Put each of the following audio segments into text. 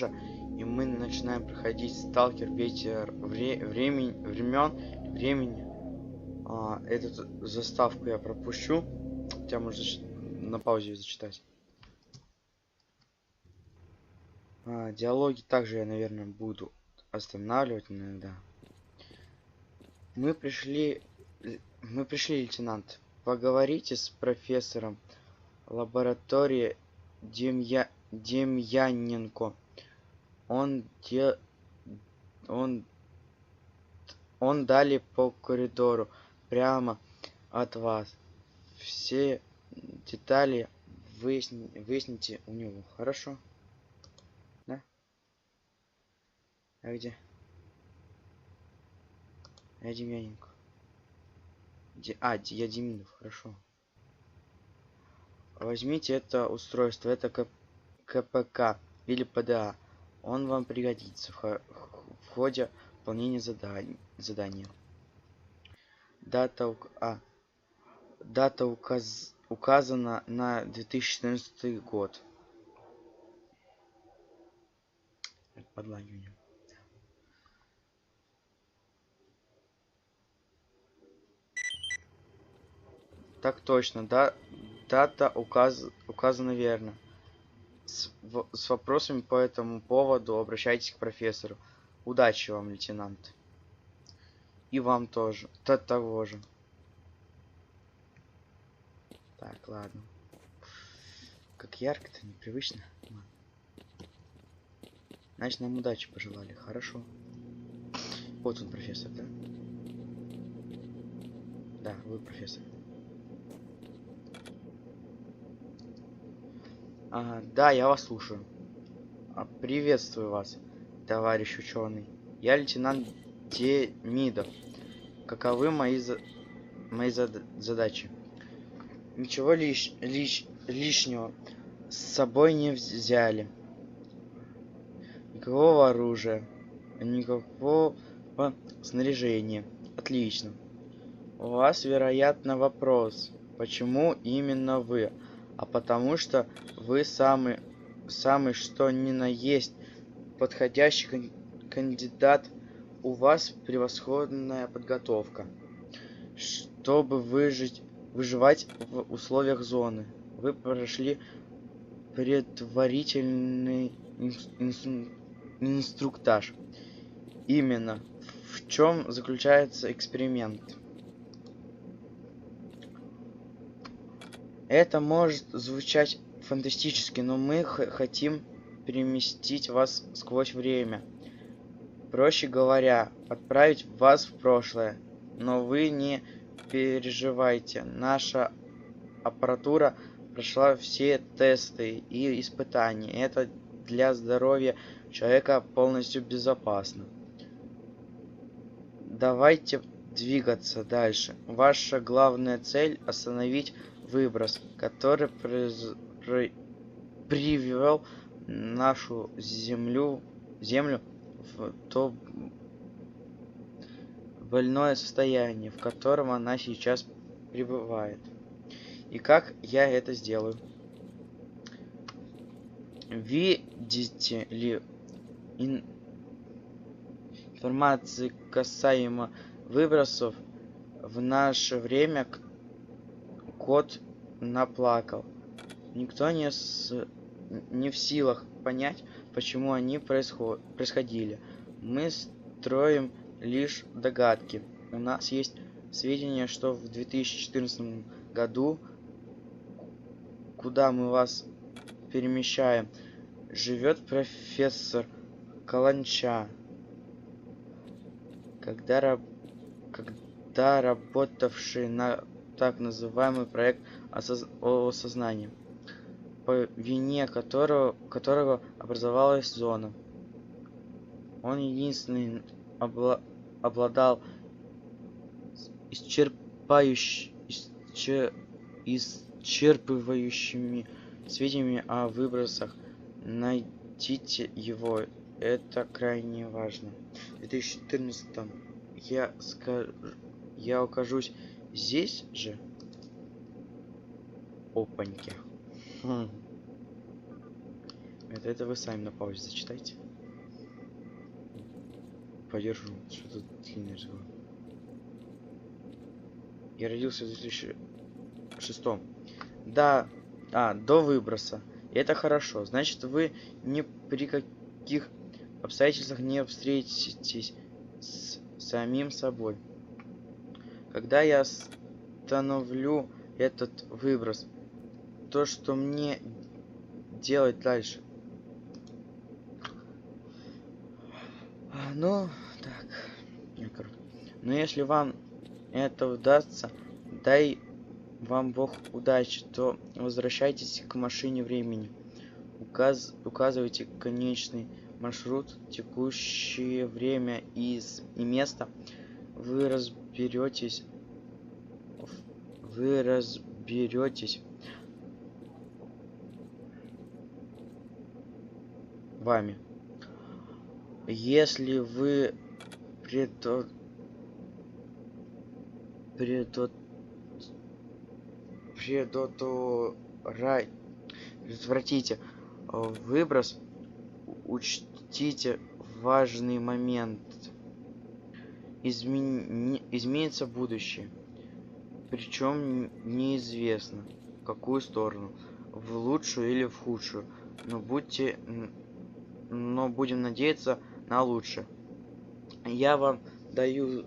и мы начинаем проходить Сталкер Ветер времени. Эту заставку я пропущу. Хотя можно на паузе зачитать. Диалоги также я, наверное, буду останавливать иногда. Мы пришли, лейтенант. Поговорите с профессором лаборатории Демьяненко. Он далее по коридору, прямо от вас. Все детали выясните у него. Хорошо? Да? А где? Я Демьяненко. Я Деминов, хорошо. Возьмите это устройство, это КПК или ПДА. Он вам пригодится в ходе выполнения задания. Дата указана на 2014 год. Подлагивание. Так точно, да, дата указана верно. С вопросами по этому поводу обращайтесь к профессору. Удачи вам, лейтенант. И вам тоже. Того же. Так, ладно. Как ярко-то, непривычно. Значит, нам удачи пожелали. Хорошо. Вот он, профессор, да? Да, вы профессор. Ага, да, я вас слушаю. Приветствую вас, товарищ ученый. Я лейтенант Демидов. Каковы мои задачи? Ничего лишнего с собой не взяли. Никакого оружия. Никакого снаряжения. Отлично. У вас, вероятно, вопрос. Почему именно вы? А потому что вы самый что ни на есть подходящий кандидат. У вас превосходная подготовка, чтобы выживать в условиях зоны. Вы прошли предварительный инструктаж. Именно в чем заключается эксперимент? Это может звучать фантастически, но мы хотим переместить вас сквозь время. Проще говоря, отправить вас в прошлое. Но вы не переживайте. Наша аппаратура прошла все тесты и испытания. Это для здоровья человека полностью безопасно. Давайте двигаться дальше. Ваша главная цель — остановить выброс, который привел нашу землю в то больное состояние, в котором она сейчас пребывает. И как я это сделаю? Видите ли информации касаемо выбросов? В наше время кот наплакал. Никто не в силах понять, почему они происходили. Мы строим лишь догадки. У нас есть сведения, что в 2014 году, куда мы вас перемещаем, живет профессор Каланча. Когда работавший на так называемый проект осознания, по вине которого образовалась зона. Он единственный обладал исчерпывающими сведениями о выбросах. Найдите его, это крайне важно. В 2014 я окажусь здесь же. Опаньки. Это вы сами на паузе зачитайте. Подержу. Что тут длинный разговор. Я родился в 2006. Да. До выброса. И это хорошо. Значит, вы ни при каких обстоятельствах не встретитесь с самим собой. Когда я остановлю этот выброс, то что мне делать дальше? Ну, так. Но если вам это удастся, дай вам Бог удачи, то возвращайтесь к машине времени. Указывайте конечный маршрут, текущее время и место. Вы разберетесь вами. Если вы предотвратите выброс, учтите важный момент. Изменится будущее. Причем неизвестно, в какую сторону. В лучшую или в худшую. Но будем надеяться на лучшее. Я вам даю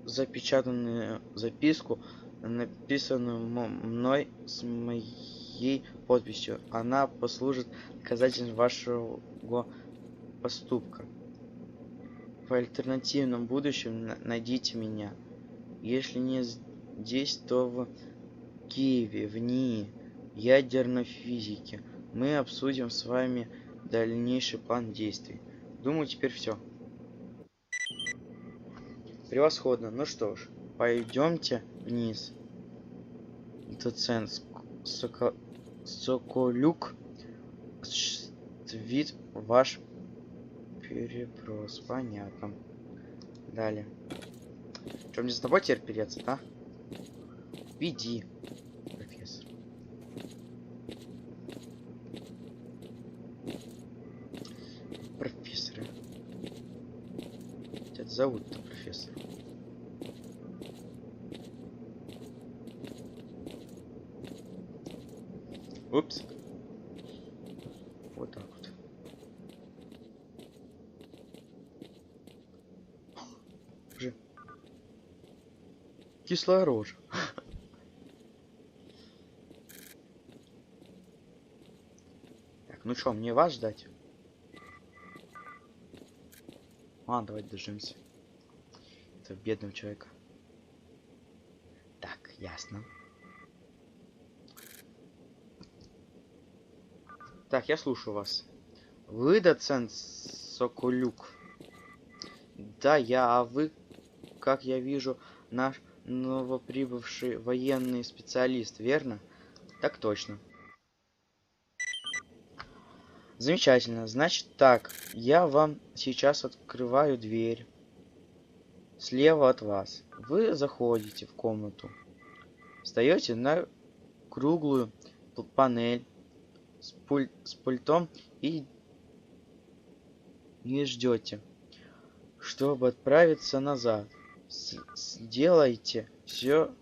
запечатанную записку, написанную мной с моей подписью. Она послужит доказательством вашего поступка. В альтернативном будущем найдите меня. Если не здесь, то в Киеве, в НИИ ядерной физики. Мы обсудим с вами дальнейший план действий. Думаю, теперь все. Превосходно. Ну что ж, пойдемте вниз. Доцент Соколюк, вид ваш перепрос. Понятно. Далее. Что, мне за тобой теперь переться, да? Веди, профессор. Профессора. Тебя зовут-то профессор. Упс. Вот так вот. Уже. Кислая рожа. Так, ну что, мне вас ждать? Ладно, давайте дождемся. Это бедного человека. Так, ясно. Так, я слушаю вас. Вы доцент Соколюк? Да, а вы, как я вижу, наш новоприбывший военный специалист, верно? Так точно. Замечательно. Значит так, я вам сейчас открываю дверь. Слева от вас. Вы заходите в комнату. Встаете на круглую панель с пультом и ждете, чтобы отправиться назад. Сделайте все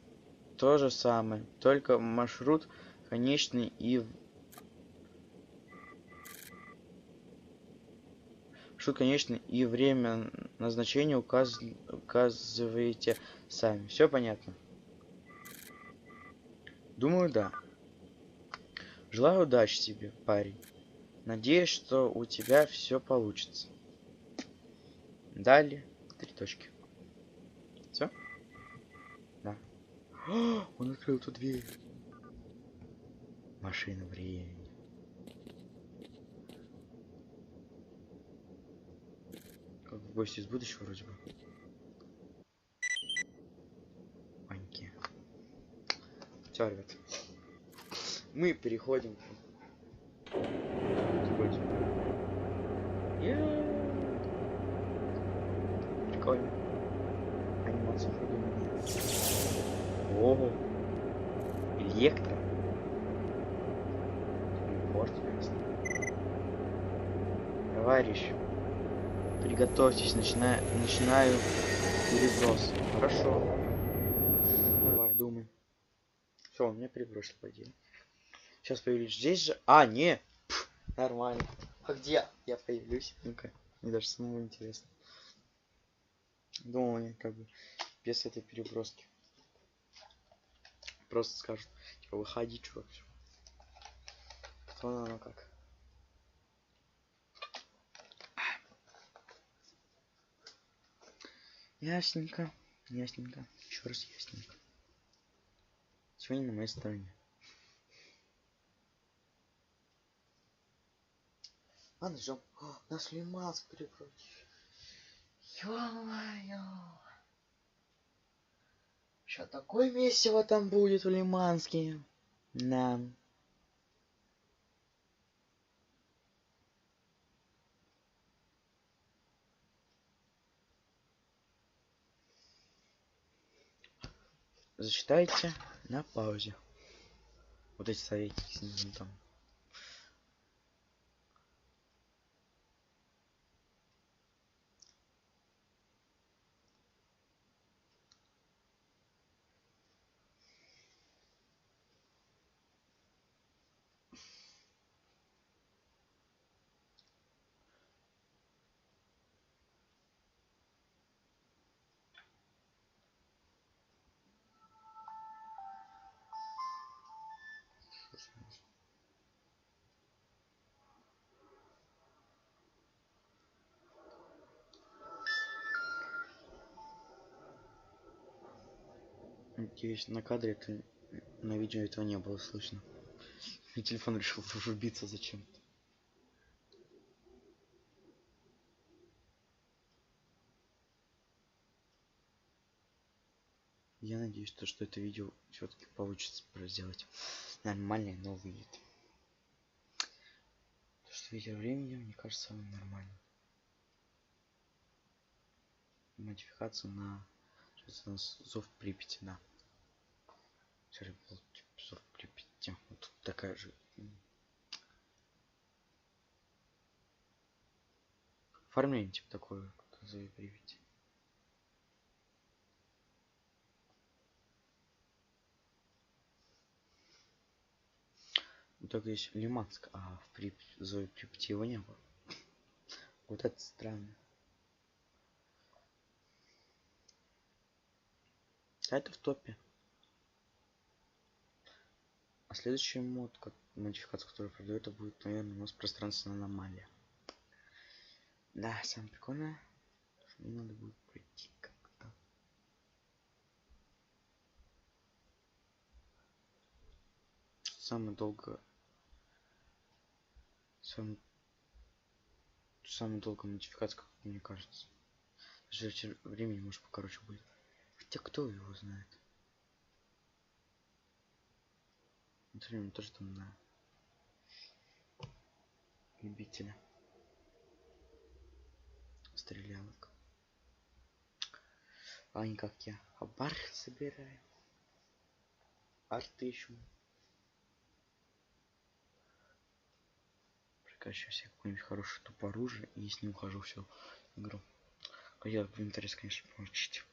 то же самое, только маршрут конечный и время назначения указываете сами. Все понятно? Думаю, да. Желаю удачи тебе, парень. Надеюсь, что у тебя все получится. Далее 3 точки. Все? Да. О, он открыл эту дверь. Машина времени. Как в гости из будущего вроде бы. Маньки. Все, ребят. Мы переходим. Прикольно. Анимация придумана. Ого. Электро. Порт, ясно. товарищ. Приготовьтесь, начинаю переброс. Хорошо. Давай, думай. Все, у меня перебросил, по идее. Сейчас появлюсь здесь же. А, не! Пф, нормально. А где я появлюсь? Ну-ка, мне даже самому интересно. Думал, они как бы без этой переброски. Просто скажут, типа, выходи, чувак. Всё. Потом оно как. Ясненько. Ясненько. Еще раз ясненько. Сегодня на моей стороне. Ладно, ждем. Нас Лиманск перепротив. Ё-моё. Что такое месиво там будет в Лиманске? Да. Зачитайте на паузе. Вот эти советники снизу там. Надеюсь, на кадре это, на видео этого не было слышно. И телефон решил врубиться зачем-то. Я надеюсь, что это видео все-таки получится сделать нормальный, но выйдет. То, что ветер времени, мне кажется, нормально. Модификацию на зов Припяти, да. Вчера был типа, зов Припяти. Вот тут такая же. Оформление типа такое, как в зове Припяти. Ну, только есть Лиманск, а в зове Припяти его не было. Вот это странно. А это в топе. А следующий мод, модификация, которую продаю, это будет, наверное, у нас пространственная аномалия. Да, самое прикольное, что мне надо будет пройти как-то. Самое долго... Самая долгая модификация, как мне кажется. Даже времени, может, покороче будет. Хотя кто его знает. Это время тоже там на любителя стрелялок. А не как я. А бар собираю. Арты ищу. Прокачиваю себе какой-нибудь хороший тупоружие и с ним ухожу всю игру. Хотел в инвентарь, конечно, получить.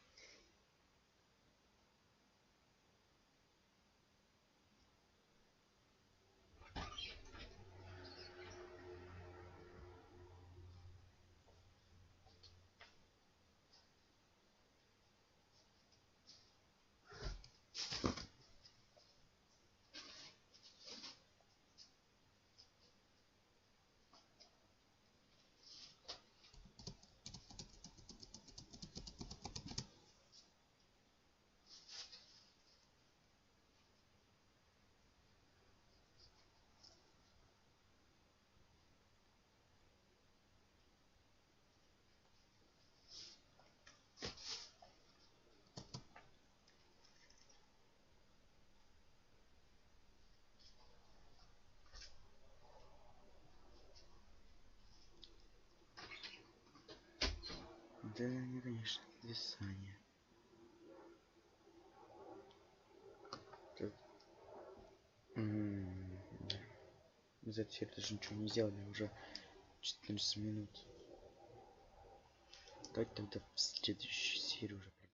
Да, не, конечно, висание. Да. За теперь даже ничего не сделали, уже 14 минут. Давайте тогда в следующей серии уже.